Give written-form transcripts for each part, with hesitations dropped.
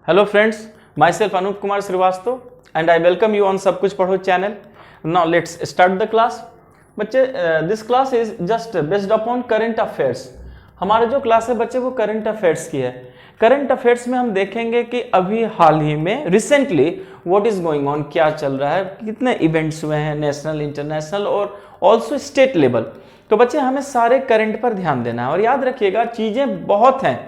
Hello friends, myself Anup Kumar Srivastava and I welcome you on सब कुछ पढ़ो channel. Now let's start the class. बच्चे this class is just based upon current affairs. हमारा जो class है बच्चे वो करंट अफेयर्स की है. करंट अफेयर्स में हम देखेंगे कि अभी हाल ही में recently what is going on, क्या चल रहा है, कितने इवेंट्स हुए हैं नेशनल, इंटरनेशनल और ऑल्सो स्टेट लेवल. तो बच्चे हमें सारे करंट पर ध्यान देना है और याद रखिएगा चीजें बहुत हैं,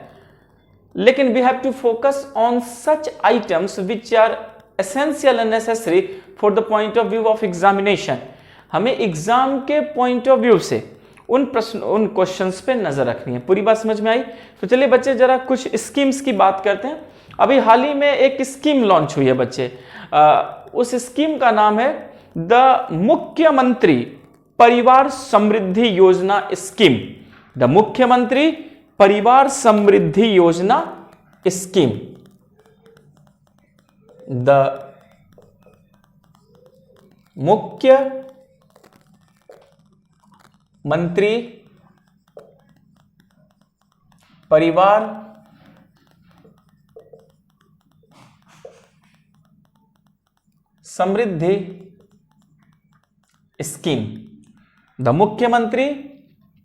लेकिन we have to focus on such items which are essential and necessary for the point of view of examination. हमें एग्जाम के पॉइंट ऑफ व्यू से उन क्वेश्चंस पे नजर रखनी है. पूरी बात समझ में आई? तो चलिए बच्चे जरा कुछ स्कीम्स की बात करते हैं. अभी हाल ही में एक स्कीम लॉन्च हुई है बच्चे. उस स्कीम का नाम है द मुख्यमंत्री परिवार समृद्धि योजना स्कीम. द मुख्यमंत्री परिवार समृद्धि योजना स्कीम. द मुख्य मंत्री परिवार समृद्धि स्कीम. द मुख्यमंत्री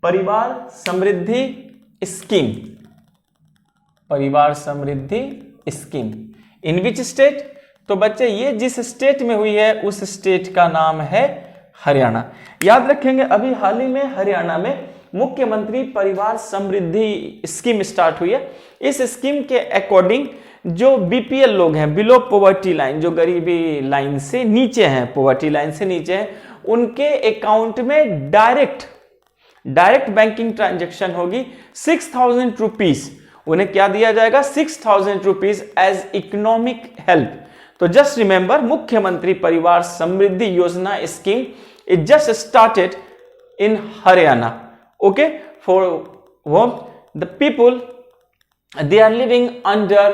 परिवार समृद्धि स्कीम. परिवार समृद्धि स्कीम इन विच स्टेट? तो बच्चे ये जिस स्टेट में हुई है उस स्टेट का नाम है हरियाणा. याद रखेंगे अभी हाल ही में हरियाणा में मुख्यमंत्री परिवार समृद्धि स्कीम स्टार्ट हुई है. इस स्कीम के अकॉर्डिंग जो बीपीएल लोग हैं, बिलो पॉवर्टी लाइन, जो गरीबी लाइन से नीचे हैं, पॉवर्टी लाइन से नीचे हैं, उनके अकाउंट में डायरेक्ट बैंकिंग ट्रांजैक्शन होगी 6,000 रुपीज. उन्हें क्या दिया जाएगा? 6,000 रुपीज एज इकोनॉमिक हेल्प. तो just remember, Mukhyamantri Parivar Samriddhi Yojana scheme is just started in Haryana. Okay, for the people they are living under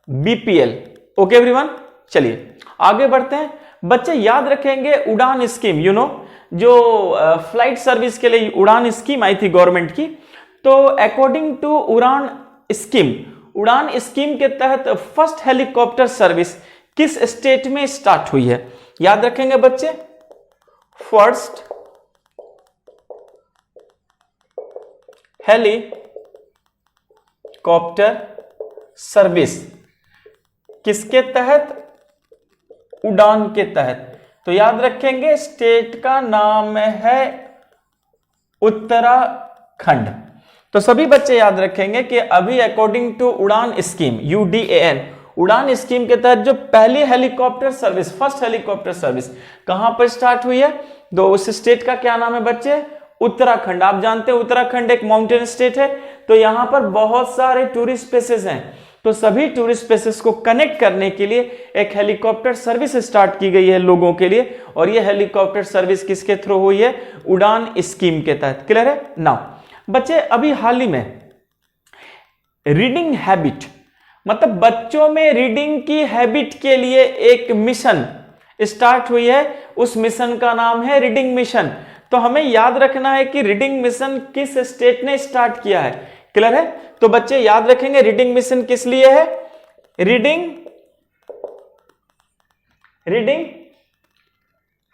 BPL. Okay everyone, चलिए आगे बढ़ते हैं. बच्चे याद रखेंगे उड़ान स्कीम, यू नो, जो फ्लाइट सर्विस के लिए उड़ान स्कीम आई थी गवर्नमेंट की. तो अकॉर्डिंग टू उड़ान स्कीम के तहत फर्स्ट हेलीकॉप्टर सर्विस किस स्टेट में स्टार्ट हुई है? याद रखेंगे बच्चे, फर्स्ट हेलीकॉप्टर सर्विस किसके तहत? उड़ान के तहत. तो याद रखेंगे स्टेट का नाम है उत्तराखंड. तो सभी बच्चे याद रखेंगे कि अभी अकॉर्डिंग टू उड़ान स्कीम, UDAN, उड़ान स्कीम के तहत जो पहली helicopter service, first helicopter service कहां पर स्टार्ट हुई है? तो उस स्टेट का क्या नाम है बच्चे? उत्तराखंड. आप जानते हैं उत्तराखंड एक माउंटेन स्टेट है, तो यहां पर बहुत सारे टूरिस्ट प्लेसेस हैं. तो सभी टूरिस्ट प्लेसेस को कनेक्ट करने के लिए एक हेलीकॉप्टर सर्विस स्टार्ट की गई है लोगों के लिए, और यह हेलीकॉप्टर सर्विस किसके थ्रू हुई है? उड़ान स्कीम के तहत. क्लियर है? नाउ बच्चे अभी हाल ही में रीडिंग हैबिट, मतलब बच्चों में रीडिंग की हैबिट के लिए एक मिशन स्टार्ट हुई है. उस मिशन का नाम है रीडिंग मिशन. तो हमें याद रखना है कि रीडिंग मिशन किस स्टेट ने स्टार्ट किया है. क्लियर है? तो बच्चे याद रखेंगे रीडिंग मिशन किस लिए है? Reading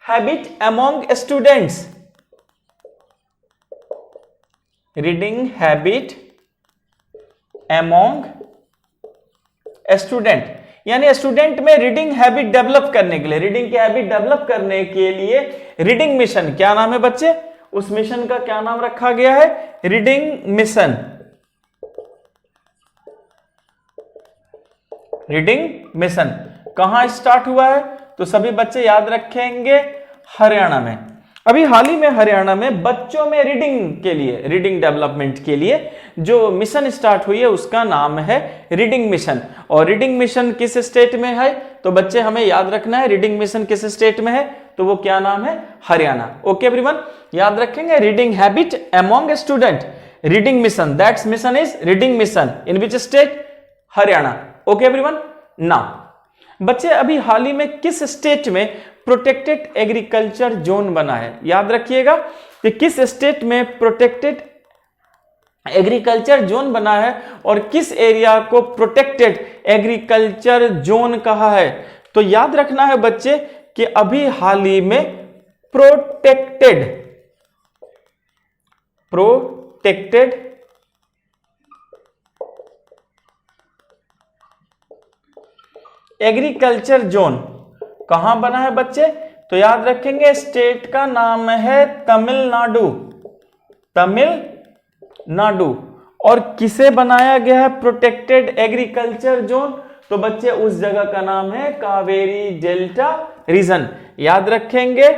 habit among students. Reading habit among student, यानी स्टूडेंट में रीडिंग हैबिट डेवलप करने के लिए, रीडिंग की हैबिट डेवलप करने के लिए रीडिंग मिशन. क्या नाम है बच्चे? उस मिशन का क्या नाम रखा गया है? Reading mission. रीडिंग मिशन कहां स्टार्ट हुआ है? तो सभी बच्चे याद रखेंगे हरियाणा में. अभी हाल ही में हरियाणा में बच्चों में रीडिंग के लिए, रीडिंग डेवलपमेंट के लिए जो मिशन स्टार्ट हुई है उसका नाम है रीडिंग मिशन. और रीडिंग मिशन किस स्टेट में है? तो बच्चे हमें याद रखना है रीडिंग मिशन किस स्टेट में है, तो वो क्या नाम है? हरियाणा. ओके एवरीवन, याद रखेंगे reading habit among student, reading mission, that's mission is reading mission in which state? Haryana. Okay everyone. Now बच्चे अभी हाल ही में किस स्टेट में प्रोटेक्टेड एग्रीकल्चर जोन बना है? याद रखिएगा कि किस स्टेट में प्रोटेक्टेड एग्रीकल्चर जोन बना है और किस एरिया को प्रोटेक्टेड एग्रीकल्चर जोन कहा है? तो याद रखना है बच्चे कि अभी हाल ही में प्रोटेक्टेड एग्रीकल्चर जोन कहां बना है बच्चे? तो याद रखेंगे स्टेट का नाम है तमिलनाडु, तमिलनाडु। और किसे बनाया गया है प्रोटेक्टेड एग्रीकल्चर जोन? तो बच्चे उस जगह का नाम है कावेरी डेल्टा रीजन, याद रखेंगे।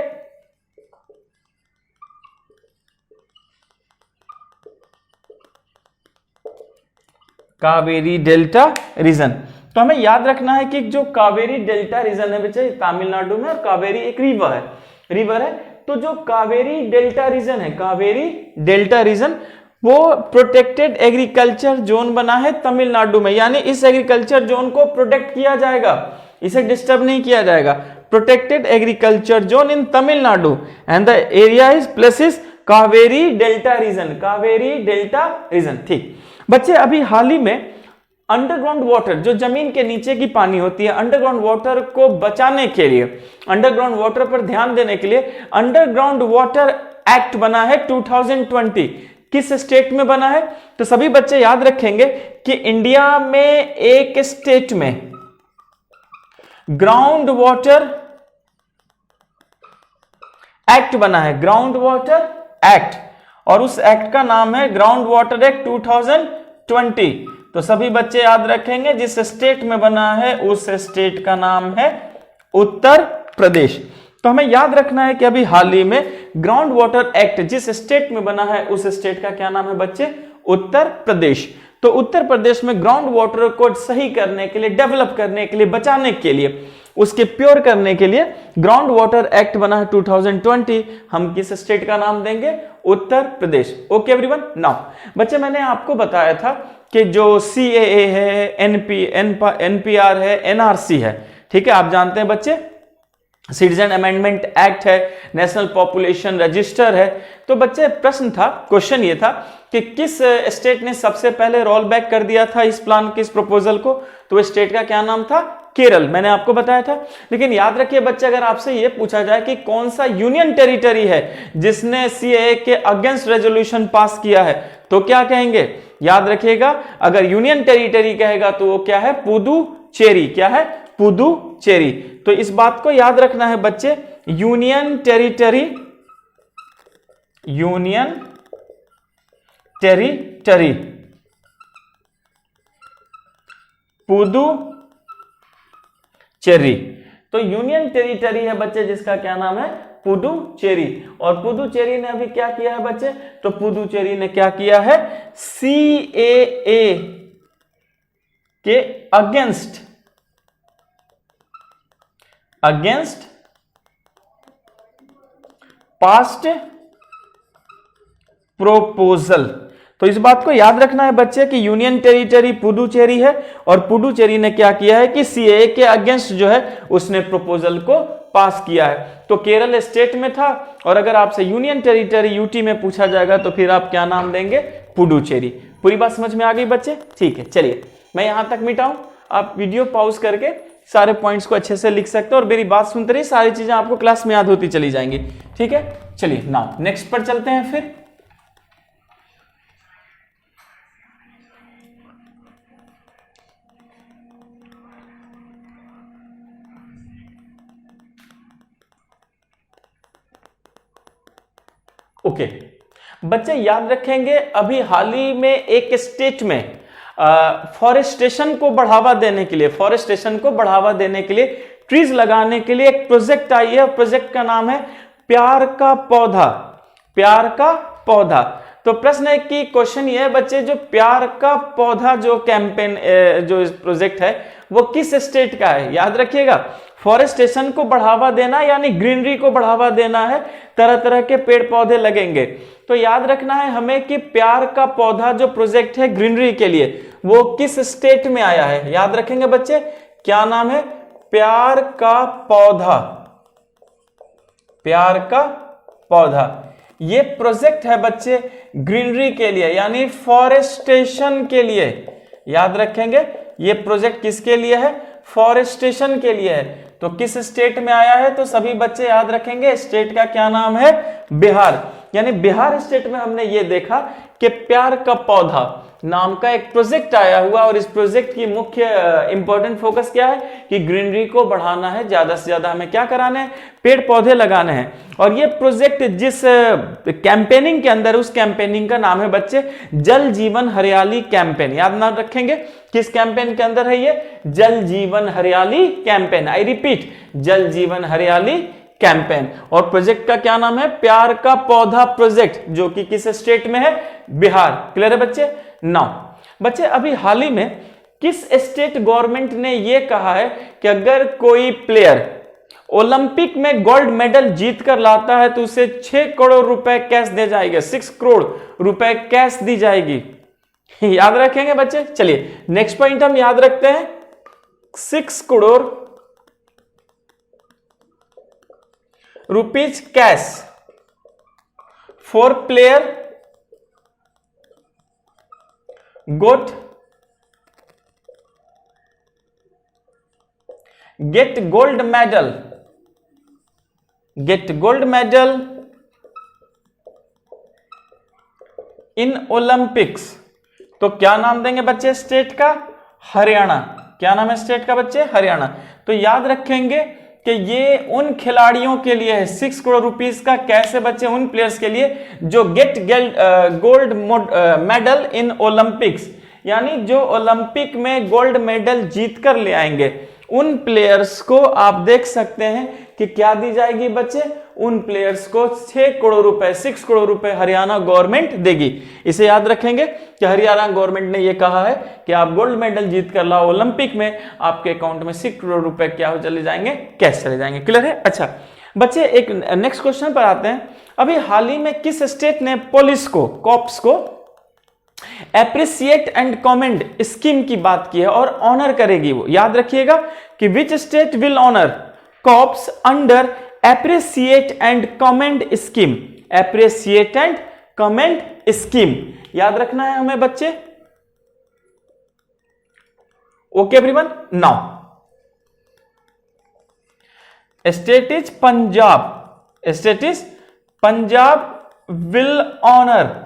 Kaveri delta region. तो हमें याद रखना है कि जो कावेरी डेल्टा रीजन है बच्चे तमिलनाडु में, और कावेरी एक रिवर है। तो जो कावेरी डेल्टा रीजन है, कावेरी डेल्टा रीजन, वो प्रोटेक्टेड एग्रीकल्चर जोन बना है तमिलनाडु में, यानी इस एग्रीकल्चर जोन को प्रोटेक्ट किया जाएगा, इसे डिस्टर्ब नहीं किया जाएगा। Protected agriculture zone in Tamil Nadu and the area is places Kaveri delta region, Kaveri delta region. ठीक बच्चे, अभी हाल ही में अंडरग्राउंड वाटर, जो जमीन के नीचे की पानी होती है, अंडरग्राउंड वाटर को बचाने के लिए, अंडरग्राउंड वाटर पर ध्यान देने के लिए अंडरग्राउंड वाटर एक्ट बना है 2020। किस स्टेट में बना है? तो सभी बच्चे याद रखेंगे कि इंडिया में एक स्टेट में ग्राउंड वाटर एक्ट बना है, ग्राउंड वाटर एक्ट, और उस एक्ट का नाम है ग्राउंड वाटर एक्ट 2020। तो सभी बच्चे याद रखेंगे जिस स्टेट में बना है उस स्टेट का नाम है उत्तर प्रदेश। तो हमें याद रखना है कि अभी हाल ही में ग्राउंड वाटर एक्ट जिस स्टेट में बना है उस स्टेट का क्या नाम है बच्चे? उत्तर प्रदेश। तो उत्तर प्रदेश में ग्राउंड वाटर को सही करने के लिए, डेवलप करने के लिए, बचाने के लिए, उसके प्योर करने के लिए ग्राउंड वाटर एक्ट बना है 2020। हम किस स्टेट का नाम देंगे? Uttar Pradesh. Okay everyone. Now बच्चे, मैंने आपको बताया था कि जो CAA है, NPR है, NRC है, ठीक है, आप जानते हैं बच्चे, सिटीजन अमेंडमेंट एक्ट है, नेशनल पॉपुलेशन रजिस्टर है। तो बच्चे प्रश्न था, क्वेश्चन ये था कि किस स्टेट ने सबसे पहले रोल बैक कर दिया था इस प्लान के, इस प्रपोजल को? तो स्टेट का क्या नाम था? केरल, मैंने आपको बताया था। लेकिन याद रखिए बच्चे, अगर आपसे यह पूछा जाए कि कौन सा यूनियन टेरिटरी है जिसने CAA के अगेंस्ट रेजोल्यूशन पास किया है, तो क्या कहेंगे? याद रखिएगा, अगर यूनियन टेरिटरी कहेगा तो वो क्या है? पुदुचेरी। क्या है? पुदुचेरी। तो इस बात को याद रखना है बच्चे, union territory, union territory Puducherry. तो यूनियन टेरिटरी है बच्चे जिसका क्या नाम है? पुदुचेरी। और पुदुचेरी ने अभी क्या किया है बच्चे? तो पुदुचेरी ne क्या किया है? CAA के अगेंस्ट पास्ट प्रोपोजल। तो इस बात को याद रखना है बच्चे कि यूनियन टेरिटरी पुदुचेरी है, और पुदुचेरी ने क्या किया है कि CAA के अगेंस्ट जो है उसने प्रपोजल को पास किया है। तो केरल स्टेट में था, और अगर आपसे यूनियन टेरिटरी UT में पूछा जाएगा तो फिर आप क्या नाम देंगे? पुदुचेरी। पूरी बात समझ में आ गई बच्चे? ठीक है, चलिए मैं यहां तक मिटाऊं, आप वीडियो पॉज करके सारे पॉइंट्स को अच्छे से लिख सकते हो और मेरी बात सुनते रहिए, सारी चीजें आपको क्लास में याद होती चली जाएंगी। ठीक है, चलिए नाउ नेक्स्ट पर चलते हैं फिर। ओके बच्चे, याद रखेंगे अभी हाल ही में एक स्टेट में फॉरेस्टेशन को बढ़ावा देने के लिए, ट्रीज लगाने के लिए एक प्रोजेक्ट आई है। प्रोजेक्ट का नाम है प्यार का पौधा, प्यार का पौधा। तो प्रश्न है कि क्वेश्चन ये है बच्चे, जो प्यार का पौधा जो कैंपेन, जो प्रोजेक्ट है वो किस स्टेट का है? याद रखिएगा, फॉरेस्टेशन को बढ़ावा देना यानी ग्रीनरी को बढ़ावा देना है, तरह तरह के पेड़ पौधे लगेंगे। तो याद रखना है हमें कि प्यार का पौधा जो प्रोजेक्ट है ग्रीनरी के लिए, वो किस स्टेट में आया है? याद रखेंगे बच्चे, क्या नाम है? प्यार का पौधा, प्यार का पौधा ये प्रोजेक्ट है बच्चे ग्रीनरी के लिए, यानी फॉरेस्टेशन के लिए। याद रखेंगे ये प्रोजेक्ट किसके लिए है? फॉरेस्टेशन के लिए है। तो किस स्टेट में आया है? तो सभी बच्चे याद रखेंगे स्टेट का क्या नाम है? बिहार। यानी बिहार स्टेट में हमने ये देखा कि प्यार का पौधा नाम का एक प्रोजेक्ट आया हुआ, और इस प्रोजेक्ट की मुख्य इंपॉर्टेंट फोकस क्या है कि ग्रीनरी को बढ़ाना है, ज्यादा से ज्यादा हमें क्या कराना है? पेड़ पौधे लगाने हैं। और ये प्रोजेक्ट जिस कैंपेनिंग के अंदर, उस कैंपेनिंग का नाम है बच्चे जल जीवन हरियाली कैंपेन। याद ना रखेंगे किस कैंपेन के अंदर है ये? जल जीवन हरियाली कैंपेन। आई रिपीट, जल जीवन हरियाली कैंपेन। और प्रोजेक्ट का क्या नाम है? प्यार का पौधा प्रोजेक्ट, जो कि किस स्टेट में है? बिहार। क्लियर है बच्चे? नाउ बच्चे अभी हाल ही में किस स्टेट गवर्नमेंट ने यह कहा है कि अगर कोई प्लेयर ओलंपिक में गोल्ड मेडल जीत कर लाता है तो उसे 6 करोड़ रुपए कैश दे जाएगा, 6 करोड़ रुपए कैश दी जाएगी। याद रखेंगे बच्चे? चलिए नेक्स्ट पॉइंट हम याद रखते हैं, 6 crore rupees cash for player got get gold medal in Olympics। तो क्या नाम देंगे बच्चे स्टेट का? हरियाणा। क्या नाम है स्टेट का बच्चे? हरियाणा। तो याद रखेंगे कि ये उन खिलाड़ियों के लिए है, 6 करोड़ रुपीस का कैश है बच्चे उन प्लेयर्स के लिए जो get gold medal in Olympics, यानी जो ओलंपिक में गोल्ड मेडल जीत कर ले आएंगे उन प्लेयर्स को आप देख सकते हैं कि क्या दी जाएगी बच्चे? उन प्लेयर्स को 6 करोड़ रुपए, 6 करोड़ रुपए हरियाणा गवर्नमेंट देगी। इसे याद रखेंगे कि हरियाणा गवर्नमेंट ने यह कहा है कि आप गोल्ड मेडल जीत कर लाओ ओलंपिक में, आपके अकाउंट में 6 करोड़ रुपए क्या हो चले जाएंगे? कैश चले जाएंगे। क्लियर है? अच्छा बच्चे एक नेक्स्ट क्वेश्चन पर आते हैं। अभी हाल ही में किस स्टेट ने पुलिस को, कॉप्स को एप्रिसिएट एंड कमेंड स्कीम की बात की है और ऑनर करेगी वो? याद रखिएगा कि which state will honour cops under appreciate and commend scheme? Appreciate and commend scheme याद रखना है हमें बच्चे। Okay everyone, now state is Punjab, state is Punjab will honour.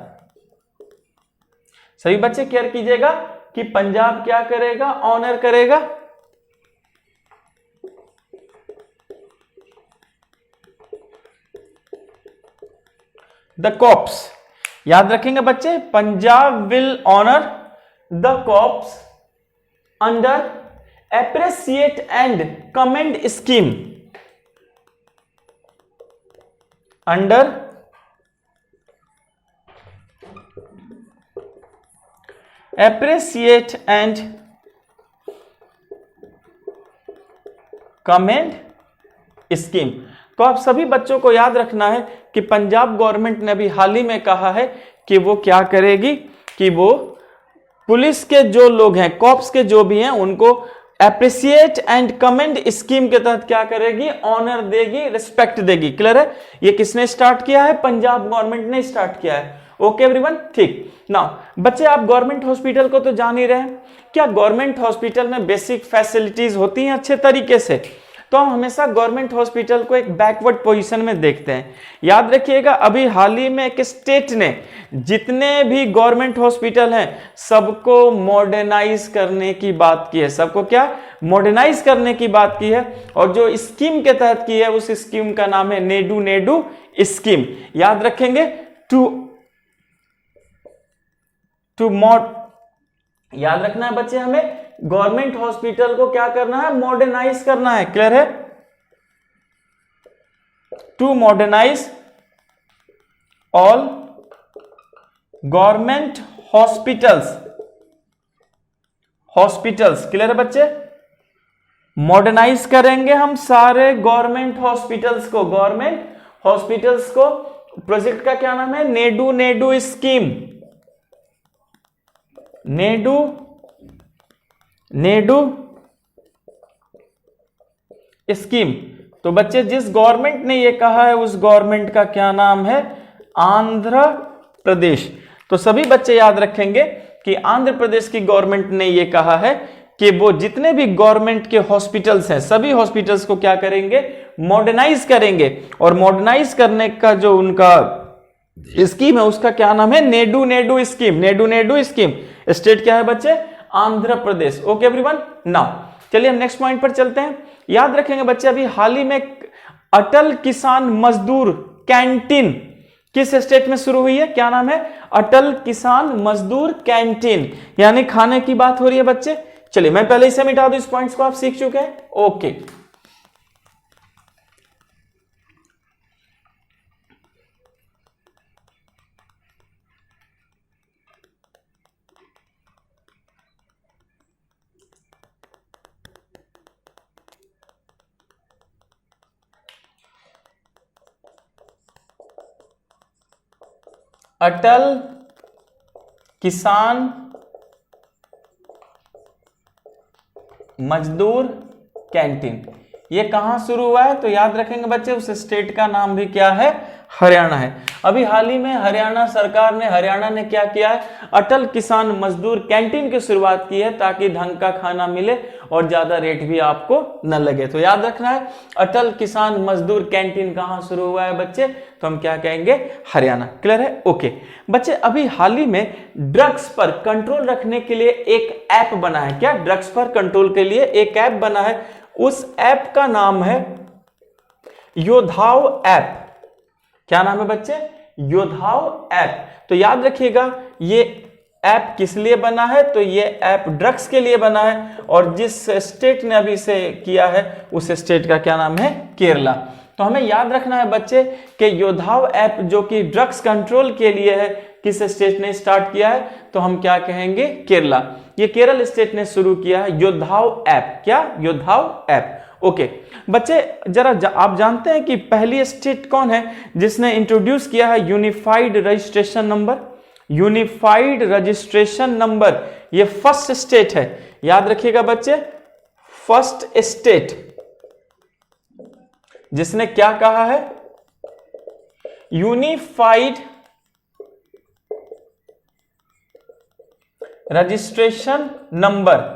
सभी बच्चे केयर कीजिएगा कि पंजाब क्या करेगा? ऑनर करेगा। The cops. याद रखेंगे बच्चे, Punjab will honour the cops under appreciate and commend scheme, under appreciate and commend scheme. तो आप सभी बच्चों को याद रखना है कि पंजाब गवर्नमेंट ने अभी हाल ही में कहा है कि वो क्या करेगी कि वो पुलिस के जो लोग हैं, कॉप्स के जो भी हैं, उनको एप्रिसिएट एंड कमेंड स्कीम के तहत क्या करेगी? ऑनर देगी, रिस्पेक्ट देगी। क्लियर है? ये किसने स्टार्ट किया है? पंजाब गवर्नमेंट ने स्टार्ट किया है। ओके एवरीवन, ठीक। नाउ बच्चे आप गवर्नमेंट हॉस्पिटल को तो जान ही रहे हैं। क्या गवर्नमेंट हॉस्पिटल में बेसिक फैसिलिटीज होती हैं अच्छे तरीके से? तो हम हमेशा गवर्नमेंट हॉस्पिटल को एक बैकवर्ड पोजीशन में देखते हैं। याद रखिएगा अभी हाल ही में एक स्टेट ने जितने भी गवर्नमेंट हॉस्पिटल हैं सबको मॉडर्नाइज करने की बात की है। सबको क्या? मॉडर्नाइज करने की बात की है। और जो स्कीम के तहत की है उस स्कीम का नाम है नेडू नेडू स्कीम। याद रखेंगे याद रखना है बच्चे, हमें गवर्नमेंट हॉस्पिटल को क्या करना है? मॉडर्नाइज करना है। क्लियर है? To modernise all government hospitals. Clear है बच्चे? मॉडर्नाइज करेंगे हम सारे गवर्नमेंट हॉस्पिटल्स को। प्रोजेक्ट का क्या नाम है? नेडू नेडू स्कीम। नेडू स्कीम। तो बच्चे जिस गवर्नमेंट ने ये कहा है उस गवर्नमेंट का क्या नाम है? आंध्र प्रदेश। तो सभी बच्चे याद रखेंगे कि आंध्र प्रदेश की गवर्नमेंट ने यह कहा है कि वो जितने भी गवर्नमेंट के हॉस्पिटल्स हैं सभी हॉस्पिटल्स को क्या करेंगे, मॉडर्नाइज करेंगे। और मॉडर्नाइज करने का जो उनका स्कीम है उसका क्या नाम है, नेडू नेडू स्कीम। नेडू नेडू स्कीम। स्टेट क्या है बच्चे, Andhra Pradesh. Okay everyone, now चलिए हम नेक्स्ट पॉइंट पर चलते हैं। याद रखेंगे बच्चे, अभी हाल ही में अटल किसान मजदूर कैंटीन किस स्टेट में शुरू हुई है, क्या नाम है, अटल किसान मजदूर कैंटीन, यानी खाने की बात हो रही है बच्चे। चलिए मैं पहले इसे मिटा दूं, इस पॉइंट्स को आप सीख चुके हैं। ओके, अटल किसान मजदूर कैंटीन ये कहां शुरू हुआ है, तो याद रखेंगे बच्चे उस स्टेट का नाम भी क्या है, हरियाणा है। अभी हाल ही में हरियाणा सरकार ने, हरियाणा ने क्या किया है, अटल किसान मजदूर कैंटीन की शुरुआत की है ताकि ढंग का खाना मिले और ज्यादा रेट भी आपको न लगे। तो याद रखना है अटल किसान मजदूर कैंटीन कहां शुरू हुआ है बच्चे, तो हम क्या कहेंगे, हरियाणा। क्लियर है? ओके बच्चे, अभी हाल ही में ड्रग्स पर कंट्रोल रखने के लिए एक ऐप बना है। क्या, ड्रग्स पर कंट्रोल के लिए एक ऐप बना है। उस ऐप का नाम है योद्धाओ ऐप। क्या नाम है बच्चे, योद्धाओ ऐप। तो याद रखिएगा ये ऐप किस लिए बना है, तो ये ऐप ड्रग्स के लिए बना है और जिस स्टेट ने अभी इसे किया है उस स्टेट का क्या नाम है, केरला। तो हमें याद रखना है बच्चे कि योद्धाओ ऐप जो कि ड्रग्स कंट्रोल के लिए है, किस स्टेट ने स्टार्ट किया है, तो हम क्या कहेंगे, केरला। ये केरल स्टेट ने शुरू किया है योद्धाओ ऐप। क्या, योद्धाओ ऐप। ओके बच्चे, जरा आप जानते हैं कि पहली स्टेट कौन है जिसने इंट्रोड्यूस किया है unified registration number. Unified registration number ये फर्स्ट स्टेट है। याद रखिएगा बच्चे, फर्स्ट स्टेट जिसने क्या कहा है, यूनिफाइड रजिस्ट्रेशन नंबर,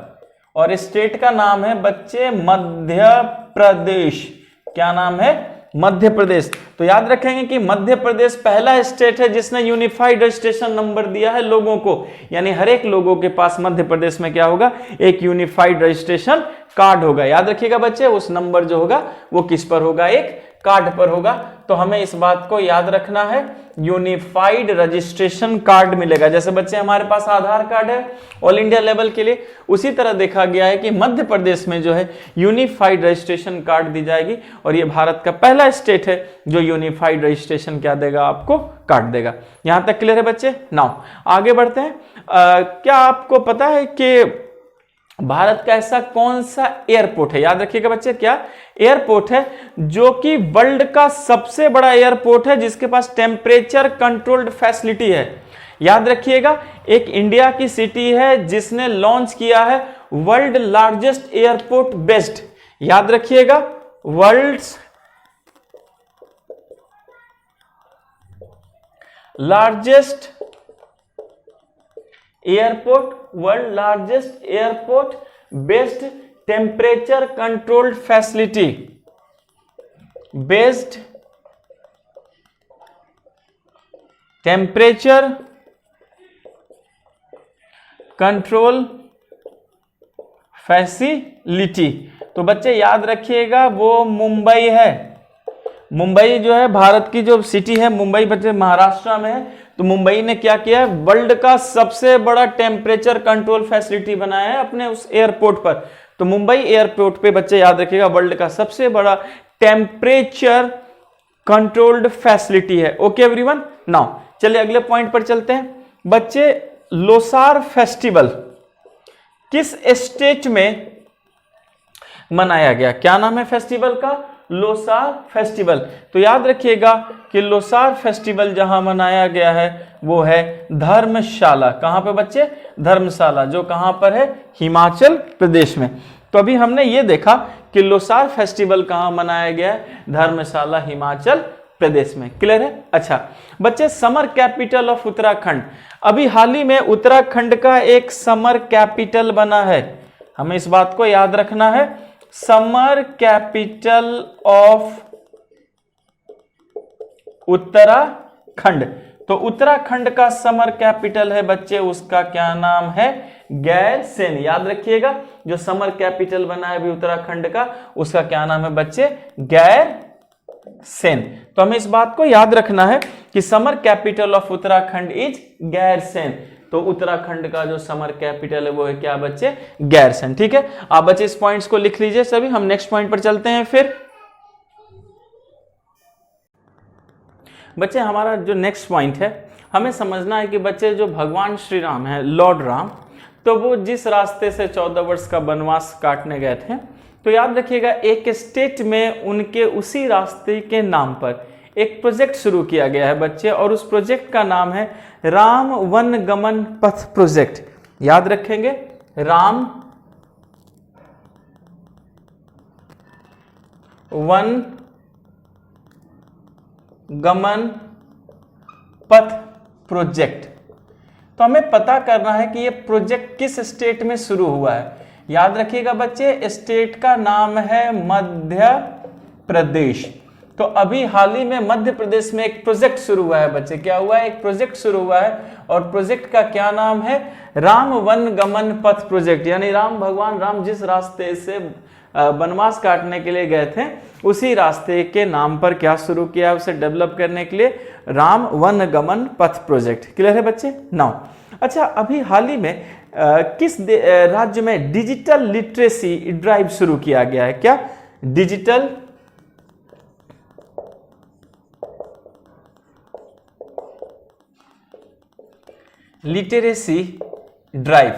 और स्टेट का नाम है बच्चे मध्य प्रदेश। क्या नाम है, मध्य प्रदेश। तो याद रखेंगे कि मध्य प्रदेश पहला स्टेट है जिसने यूनिफाइड रजिस्ट्रेशन नंबर दिया है लोगों को, यानी हर एक लोगों के पास मध्य प्रदेश में क्या होगा, एक यूनिफाइड रजिस्ट्रेशन कार्ड होगा। याद रखिएगा बच्चे, उस नंबर जो होगा वो किस पर होगा, एक कार्ड पर होगा। तो हमें इस बात को याद रखना है, यूनिफाइड रजिस्ट्रेशन कार्ड मिलेगा। जैसे बच्चे हमारे पास आधार कार्ड है ऑल इंडिया लेवल के लिए, उसी तरह देखा गया है कि मध्य प्रदेश में जो है यूनिफाइड रजिस्ट्रेशन कार्ड दी जाएगी और ये भारत का पहला स्टेट है जो यूनिफाइड रजिस्ट्रेशन क्या देगा, आपको कार्ड देगा। यहां तक क्लियर है बच्चे? नाउ आगे बढ़ते हैं। क्या आपको पता है कि भारत का ऐसा कौन सा एयरपोर्ट है, याद रखिएगा बच्चे, क्या एयरपोर्ट है जो कि वर्ल्ड का सबसे बड़ा एयरपोर्ट है जिसके पास टेम्परेचर कंट्रोल्ड फैसिलिटी है। याद रखिएगा, एक इंडिया की सिटी है जिसने लॉन्च किया है वर्ल्ड लार्जेस्ट एयरपोर्ट बेस्ड। याद रखिएगा, world's largest airport, world largest airport based temperature controlled facility, based temperature control facility. तो बच्चे याद रखिएगा वो मुंबई है। मुंबई जो है भारत की जो सिटी है, मुंबई बच्चे महाराष्ट्र में है। तो मुंबई ने क्या किया है, वर्ल्ड का सबसे बड़ा टेम्परेचर कंट्रोल फैसिलिटी बनाया है अपने उस एयरपोर्ट पर। तो मुंबई एयरपोर्ट पे बच्चे याद रखिएगा वर्ल्ड का सबसे बड़ा टेम्परेचर कंट्रोल्ड फैसिलिटी है। ओके एवरीवन, नाउ चलिए अगले पॉइंट पर चलते हैं। बच्चे, लोसार फेस्टिवल किस स्टेट में मनाया गया, क्या नाम है फेस्टिवल का, लोसार फेस्टिवल। तो याद रखिएगा कि लोसार फेस्टिवल जहां मनाया गया है वो है धर्मशाला। कहां पे बच्चे, धर्मशाला, जो कहां पर है, हिमाचल प्रदेश में। तो अभी हमने ये देखा कि लोसार फेस्टिवल कहां मनाया गया है, धर्मशाला, हिमाचल प्रदेश में। क्लियर है? अच्छा बच्चे, समर कैपिटल ऑफ उत्तराखंड, अभी हाल ही में उत्तराखंड का एक समर कैपिटल बना है, हमें इस बात को याद रखना है। समर कैपिटल ऑफ उत्तराखंड, तो उत्तराखंड का समर कैपिटल है बच्चे, उसका क्या नाम है? गैरसैंण। याद रखिएगा, जो समर कैपिटल बना है अभी उत्तराखंड का, उसका क्या नाम है बच्चे? गैरसैंण। तो हमें इस बात को याद रखना है कि summer capital of Uttarakhand is Gairsain. तो उत्तराखंड का जो समर कैपिटल है वो है क्या बच्चे? गैरसैंण। ठीक है, आप बच्चे इस पॉइंट्स को लिख लीजिए सभी। हम नेक्स्ट पॉइंट पर चलते हैं। फिर बच्चे, हमारा जो नेक्स्ट पॉइंट है, हमें समझना है कि बच्चे जो भगवान श्री राम है, लॉर्ड राम, तो वो जिस रास्ते से 14 वर्ष का वनवास काटने गए थे, तो याद रखिएगा एक स्टेट में उनके उसी रास्ते के नाम पर एक प्रोजेक्ट शुरू किया गया है बच्चे, और उस प्रोजेक्ट का नाम है राम वन गमन पथ प्रोजेक्ट। याद रखेंगे, राम वन गमन पथ प्रोजेक्ट। तो हमें पता करना है कि ये प्रोजेक्ट किस स्टेट में शुरू हुआ है। याद रखिएगा बच्चे, स्टेट का नाम है मध्य प्रदेश। तो अभी हाल ही में मध्य प्रदेश में एक प्रोजेक्ट शुरू हुआ है बच्चे। क्या हुआ है? एक प्रोजेक्ट शुरू हुआ है, और प्रोजेक्ट का क्या नाम है? राम वन गमन पथ प्रोजेक्ट। यानी भगवान राम जिस रास्ते से वनवास काटने के लिए गए थे, उसी रास्ते के नाम पर क्या शुरू किया, उसे डेवलप करने के लिए राम वन गमन पथ प्रोजेक्ट। क्लियर है बच्चे? नाउ अच्छा, अभी हाल ही में किस राज्य में डिजिटल लिटरेसी ड्राइव शुरू किया गया है? क्या? Digital literacy drive.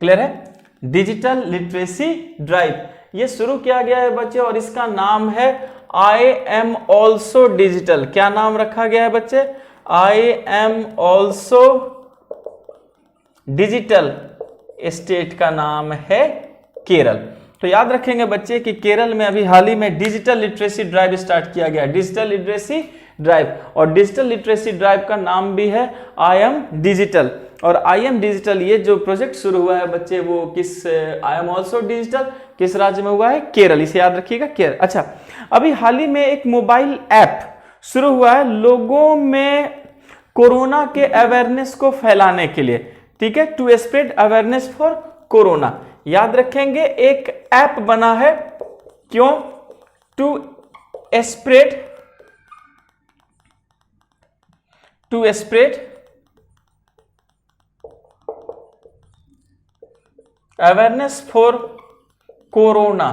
क्लियर है? डिजिटल लिटरेसी ड्राइव ये शुरू किया गया है बच्चे, और इसका नाम है आई एम ऑल्सो डिजिटल। क्या नाम रखा गया है बच्चे? I am also digital. State का नाम है केरल। तो याद रखेंगे बच्चे कि केरल में अभी हाल ही में डिजिटल लिटरेसी ड्राइव स्टार्ट किया गया है, डिजिटल लिटरेसी ड्राइव, और डिजिटल लिटरेसी ड्राइव का नाम भी है आई एम डिजिटल। और आई एम डिजिटल ये जो प्रोजेक्ट शुरू हुआ है बच्चे, वो किस, आई एम ऑल्सो डिजिटल किस राज्य में हुआ है? केरल। इसे याद रखिएगा, केरल। अच्छा, अभी हाल ही में एक मोबाइल ऐप शुरू हुआ है लोगों में कोरोना के अवेयरनेस को फैलाने के लिए। ठीक है, to spread awareness for corona. याद रखेंगे, एक ऐप बना है, क्यों? To spread awareness for corona.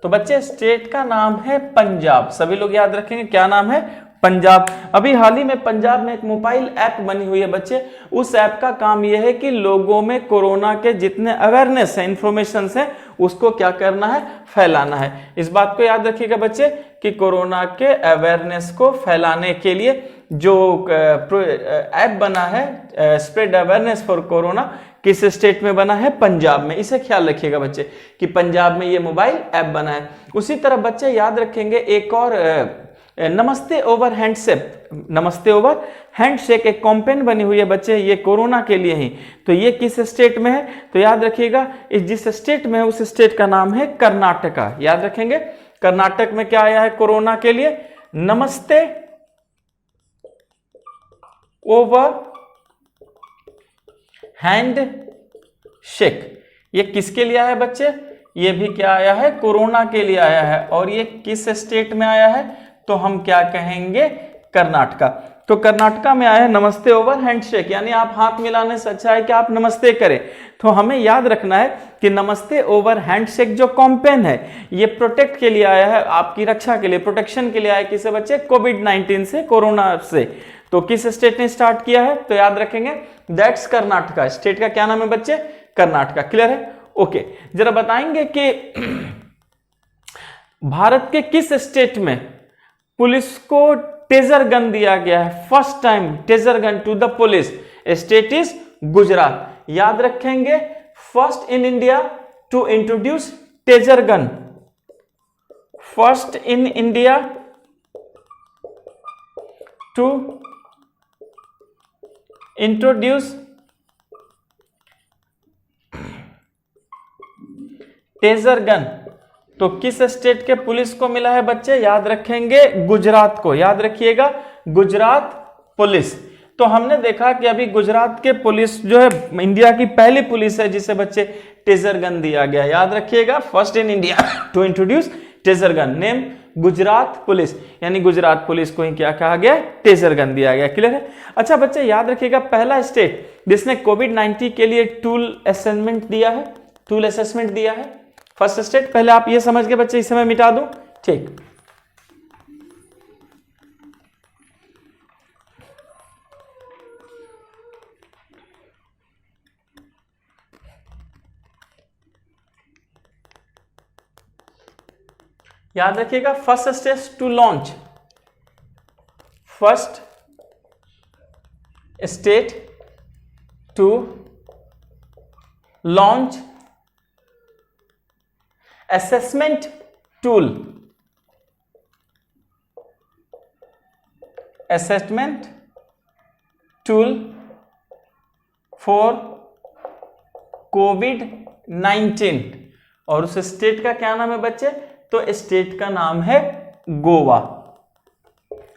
तो बच्चे स्टेट का नाम है पंजाब। सभी लोग याद रखेंगे, क्या नाम है? पंजाब। अभी हाल ही में पंजाब में एक मोबाइल ऐप बनी हुई है बच्चे। उस ऐप का काम यह है कि लोगों में कोरोना के जितने अवेयरनेस है, इंफॉर्मेशन है, उसको क्या करना है? फैलाना है। इस बात को याद रखिएगा बच्चे कि कोरोना के अवेयरनेस को फैलाने के लिए जो ऐप बना है, स्प्रेड अवेयरनेस फॉर कोरोना, किस स्टेट में बना है? पंजाब में। इसे ख्याल रखिएगा बच्चे कि पंजाब में ये मोबाइल ऐप बना है। उसी तरह बच्चे याद रखेंगे एक और नमस्ते ओवर हैंडशेक। नमस्ते ओवर हैंडशेक एक कैंपेन बनी हुई है बच्चे, ये कोरोना के लिए ही। तो ये किस स्टेट में है? तो याद रखिएगा, इस जिस स्टेट में है उस स्टेट का नाम है कर्नाटका। याद रखेंगे, कर्नाटक में क्या आया है कोरोना के लिए? नमस्ते ओवर हैंड शेक। ये किसके लिए आया है बच्चे? ये भी क्या आया है? कोरोना के लिए आया है। और ये किस स्टेट में आया है? तो हम क्या कहेंगे? कर्नाटका। तो कर्नाटका में आया है नमस्ते ओवर हैंडशेक, यानी आप हाथ मिलाने से अच्छा है कि आप नमस्ते करें। तो हमें याद रखना है कि नमस्ते ओवर हैंडशेक जो कैंपेन है, ये प्रोटेक्ट के लिए आया है, आपकी रक्षा के लिए, प्रोटेक्शन के लिए आया है। किसे बच्चे? कोविड-19 से, कोरोना से। तो किस स्टेट ने स्टार्ट किया है? तो याद रखेंगे दैट्स कर्नाटका। स्टेट का क्या नाम है बच्चे? कर्नाटका। क्लियर है? ओके, जरा बताएंगे कि भारत के किस स्टेट में पुलिस को टेजर गन दिया गया है? First time taser gun to the police. State is Gujarat. याद रखेंगे, first in India to introduce taser gun. First in India to introduce taser gun. तो किस स्टेट के पुलिस को मिला है बच्चे? याद रखेंगे गुजरात को, याद रखिएगा गुजरात पुलिस। तो हमने देखा कि अभी गुजरात के पुलिस जो है इंडिया की पहली पुलिस है जिसे बच्चे टेजर गन दिया गया, याद रखिएगा, first in India to introduce taser gun, name Gujarat police, यानी गुजरात पुलिस को ही क्या कहा गया? टेजर गन दिया गया। क्लियर है? अच्छा बच्चे याद रखिएगा पहला स्टेट जिसने कोविड-19 के लिए टूल असेसमेंट दिया है, टूल असेसमेंट दिया है, फर्स्ट स्टेट। पहले आप ये समझ के बच्चे, इसे मैं मिटा दूं, ठीक। याद रखिएगा first state to launch, first state to launch assessment tool, assessment tool for कोविड-19। और उस स्टेट का क्या नाम है बच्चे? तो स्टेट का नाम है गोवा।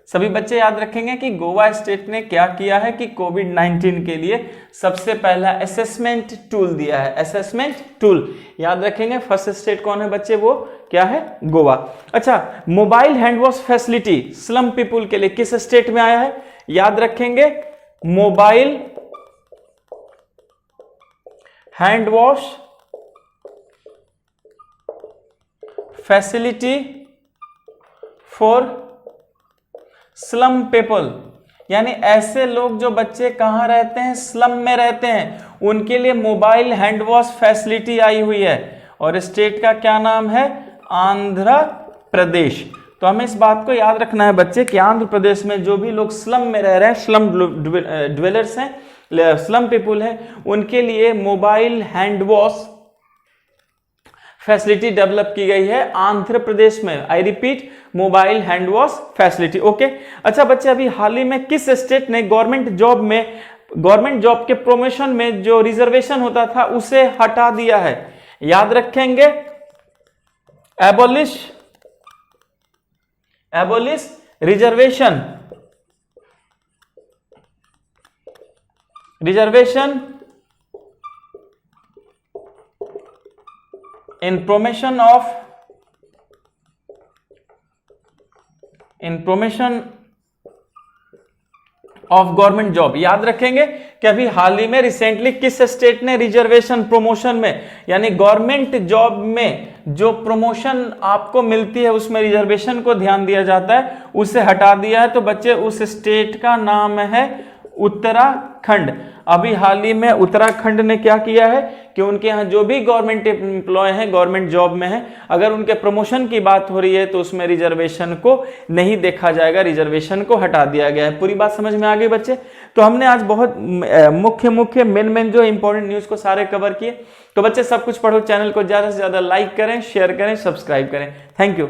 सभी बच्चे याद रखेंगे कि गोवा स्टेट ने क्या किया है कि कोविड-19 के लिए सबसे पहला असेसमेंट टूल दिया है, असेसमेंट टूल। याद रखेंगे फर्स्ट स्टेट कौन है बच्चे? वो क्या है? गोवा। अच्छा, mobile hand wash facility slum people के लिए किस स्टेट में आया है? याद रखेंगे mobile hand wash facility for slum people, यानी ऐसे लोग जो बच्चे कहां रहते हैं? स्लम में रहते हैं, उनके लिए मोबाइल हैंड वॉश फैसिलिटी आई हुई है। और स्टेट का क्या नाम है? आंध्र प्रदेश। तो हमें इस बात को याद रखना है बच्चे कि आंध्र प्रदेश में जो भी लोग स्लम में रह रहे हैं, स्लम ड्वेलर्स हैं, स्लम पीपुल हैं, उनके लिए mobile hand wash facility develop की गई है आंध्र प्रदेश में। I repeat, mobile hand wash facility. Okay. अच्छा बच्चे, अभी हाल ही में किस स्टेट ने गवर्नमेंट जॉब के प्रमोशन में जो रिजर्वेशन होता था उसे हटा दिया है? याद रखेंगे abolish reservation in promotion of government job. याद रखेंगे कि अभी हाल ही में रिसेंटली किस स्टेट ने रिजर्वेशन प्रमोशन में, यानी गवर्नमेंट जॉब में जो प्रमोशन आपको मिलती है उसमें रिजर्वेशन को ध्यान दिया जाता है, उसे हटा दिया है। तो बच्चे उस स्टेट का नाम है उत्तराखंड। अभी हाल ही में उत्तराखंड ने क्या किया है कि उनके यहाँ जो भी गवर्नमेंट एम्प्लॉय हैं, गवर्नमेंट जॉब में हैं, अगर उनके प्रमोशन की बात हो रही है तो उसमें रिजर्वेशन को नहीं देखा जाएगा, रिजर्वेशन को हटा दिया गया है। पूरी बात समझ में आ गई बच्चे? तो हमने आज बहुत मुख्य मेन जो इंपॉर्टेंट न्यूज को सारे कवर किए। तो बच्चे सब कुछ पढ़ो, चैनल को ज्यादा से ज्यादा लाइक करें, शेयर करें, सब्सक्राइब करें। Thank you.